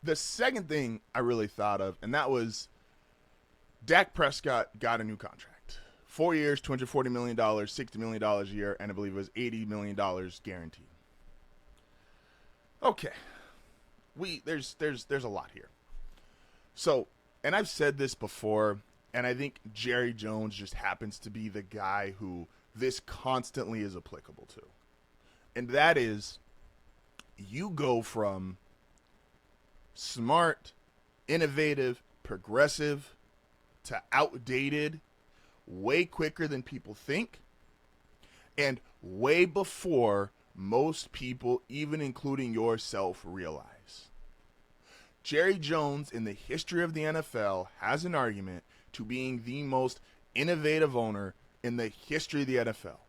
The second thing I really thought of, and that was Dak Prescott got a new contract. 4 years, $240 million, $60 million a year, and I believe it was $80 million guaranteed. Okay. There's a lot here. So, and I've said this before, and I think Jerry Jones just happens to be the guy who this constantly is applicable to. And that is, you go from smart, innovative, progressive to outdated way quicker than people think, and way before most people, even including yourself, realize. Jerry Jones, in the history of the NFL, has an argument to being the most innovative owner in the history of the NFL.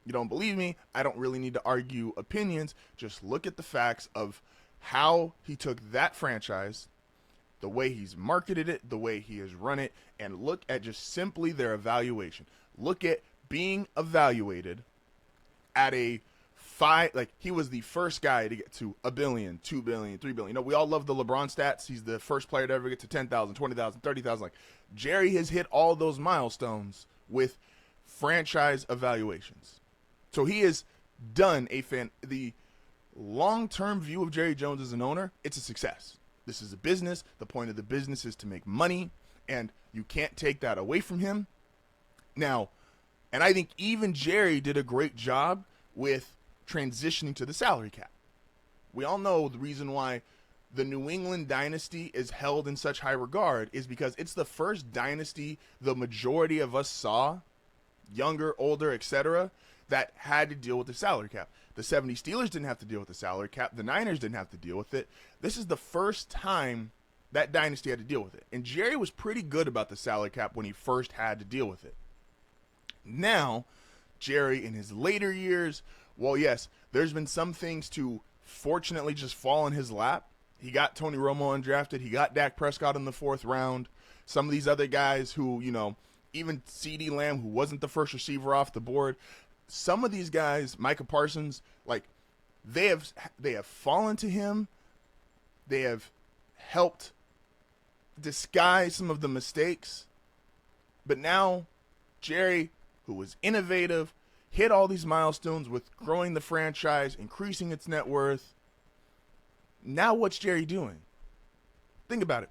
You don't believe me? I don't really need to argue opinions. Just look at the facts of how he took that franchise, the way he's marketed it, the way he has run it, and look at just simply their evaluation. Look at being evaluated at a like he was the first guy to get to $1 billion, $2 billion, $3 billion. You know, we all love the LeBron stats. He's the first player to ever get to 10,000, 20,000, 30,000. Like Jerry has hit all those milestones with franchise evaluations. So he has done the long-term view of Jerry Jones as an owner. It's a success. This is a business. The point of the business is to make money, and you can't take that away from him. Now, and I think even Jerry did a great job with transitioning to the salary cap. We all know the reason why the New England dynasty is held in such high regard is because it's the first dynasty the majority of us saw, younger, older, etc., that had to deal with the salary cap. The 70 Steelers didn't have to deal with the salary cap. The Niners didn't have to deal with it. This is the first time that dynasty had to deal with it. And Jerry was pretty good about the salary cap when he first had to deal with it. Now, Jerry, in his later years, well, yes, there's been some things to fortunately just fall in his lap. He got Tony Romo undrafted. He got Dak Prescott in the 4th round. Some of these other guys who, you know, even CeeDee Lamb, who wasn't the first receiver off the board, some of these guys, Micah Parsons, like they have fallen to him. They have helped disguise some of the mistakes. But now, Jerry, who was innovative, hit all these milestones with growing the franchise, increasing its net worth. Now what's Jerry doing? Think about it.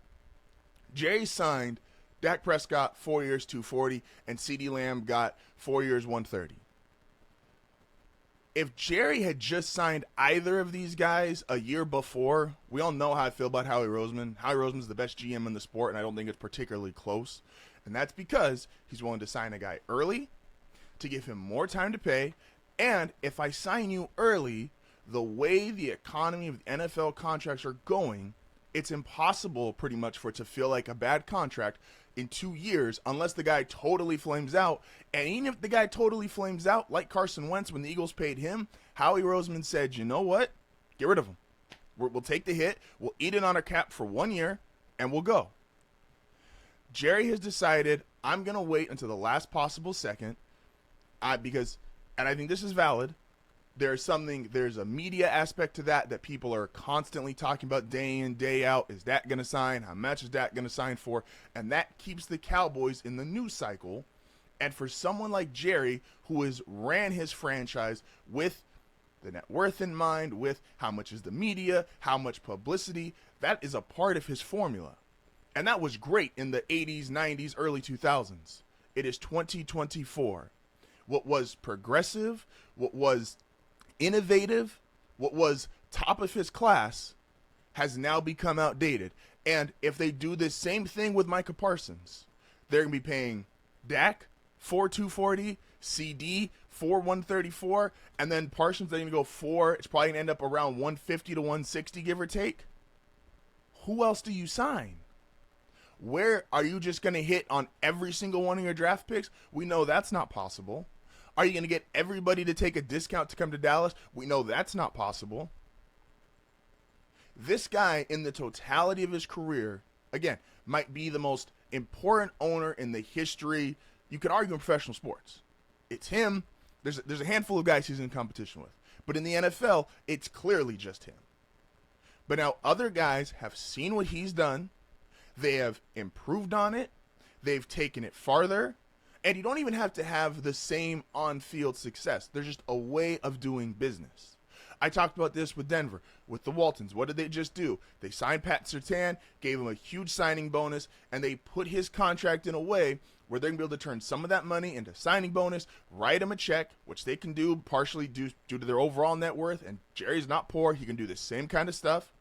Jerry signed Dak Prescott 4 years, $240, and CeeDee Lamb got 4 years, $130. If Jerry had just signed either of these guys a year before, we all know how I feel about Howie Roseman. Howie Roseman's the best GM in the sport, and I don't think it's particularly close. And that's because he's willing to sign a guy early to give him more time to pay. And if I sign you early, the way the economy of the NFL contracts are going, it's impossible pretty much for it to feel like a bad contract in 2 years unless the guy totally flames out. And even if the guy totally flames out, like Carson Wentz when the Eagles paid him, Howie Roseman said, you know what? Get rid of him. We'll take the hit. We'll eat it on our cap for 1 year, and we'll go. Jerry has decided, I'm going to wait until the last possible second because, and I think this is valid, there's a media aspect to that people are constantly talking about day in, day out. Is Dak going to sign? How much is Dak going to sign for? And that keeps the Cowboys in the news cycle. And for someone like Jerry, who has ran his franchise with the net worth in mind, with how much is the media, how much publicity, that is a part of his formula. And that was great in the 80s, 90s, early 2000s. It is 2024. What was progressive, what was innovative, what was top of his class has now become outdated. And if they do this same thing with Micah Parsons, they're going to be paying Dak for $240, CD for $134, and then Parsons they're going to go for, it's probably going to end up around $150 to $160, give or take. Who else do you sign? Where are you just going to hit on every single one of your draft picks? We know that's not possible. Are you going to get everybody to take a discount to come to Dallas? We know that's not possible. This guy, in the totality of his career, again, might be the most important owner in the history, you could argue, in professional sports. It's him. There's a handful of guys he's in competition with. But in the NFL, it's clearly just him. But now other guys have seen what he's done. They have improved on it. They've taken it farther. And you don't even have to have the same on-field success. There's just a way of doing business. I talked about this with Denver, with the Waltons. What did they just do? They signed Pat Surtain, gave him a huge signing bonus, and they put his contract in a way where they're going to be able to turn some of that money into signing bonus, write him a check, which they can do partially due to their overall net worth, and Jerry's not poor. He can do the same kind of stuff.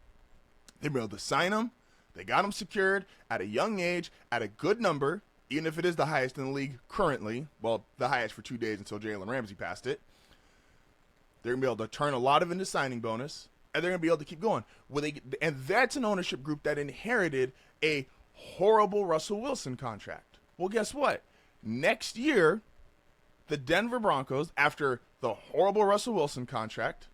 They'll be able to sign him. They got him secured at a young age, at a good number, even if it is the highest in the league currently. Well, the highest for 2 days until Jalen Ramsey passed it. They're going to be able to turn a lot of it into signing bonus, and they're going to be able to keep going. And that's an ownership group that inherited a horrible Russell Wilson contract. Well, guess what? Next year, the Denver Broncos, after the horrible Russell Wilson contract,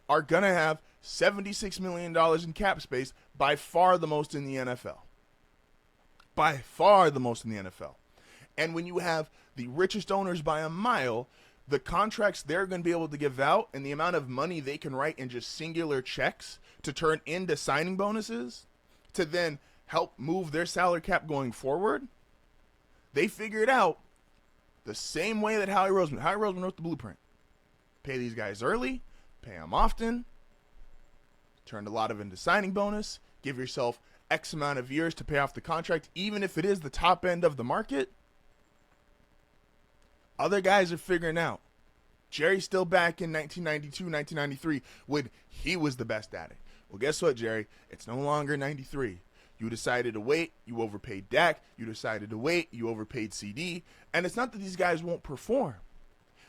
are going to have $76 million in cap space, by far the most in the NFL. By far the most in the NFL. And when you have the richest owners by a mile, the contracts they're going to be able to give out and the amount of money they can write in just singular checks to turn into signing bonuses to then help move their salary cap going forward, they figured out the same way that Howie Roseman wrote the blueprint. Pay these guys early, pay them often, turn a lot of it into signing bonus, give yourself X amount of years to pay off the contract, even if it is the top end of the market. Other guys are figuring out. Jerry's still back in 1992, 1993 when he was the best at it. Well, guess what, Jerry? It's no longer 93. You decided to wait. You overpaid Dak. You decided to wait. You overpaid CD. And it's not that these guys won't perform.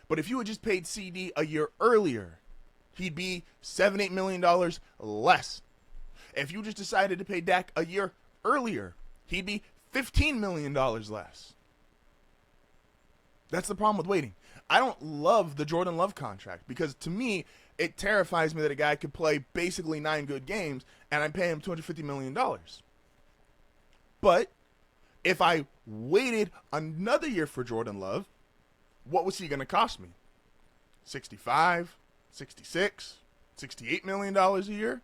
But if you had just paid CD a year earlier, he'd be $7-8 million less. If you just decided to pay Dak a year earlier, he'd be $15 million less. That's the problem with waiting. I don't love the Jordan Love contract because to me, it terrifies me that a guy could play basically 9 good games and I'm paying him $250 million. But if I waited another year for Jordan Love, what was he going to cost me? 65, 66, $68 million a year?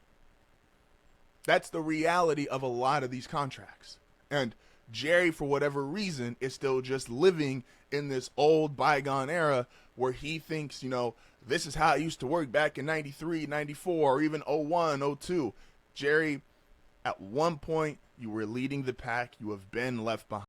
That's the reality of a lot of these contracts. And Jerry, for whatever reason, is still just living in this old bygone era where he thinks, this is how it used to work back in 93, 94, or even 01, 02. Jerry, at one point, you were leading the pack. You have been left behind.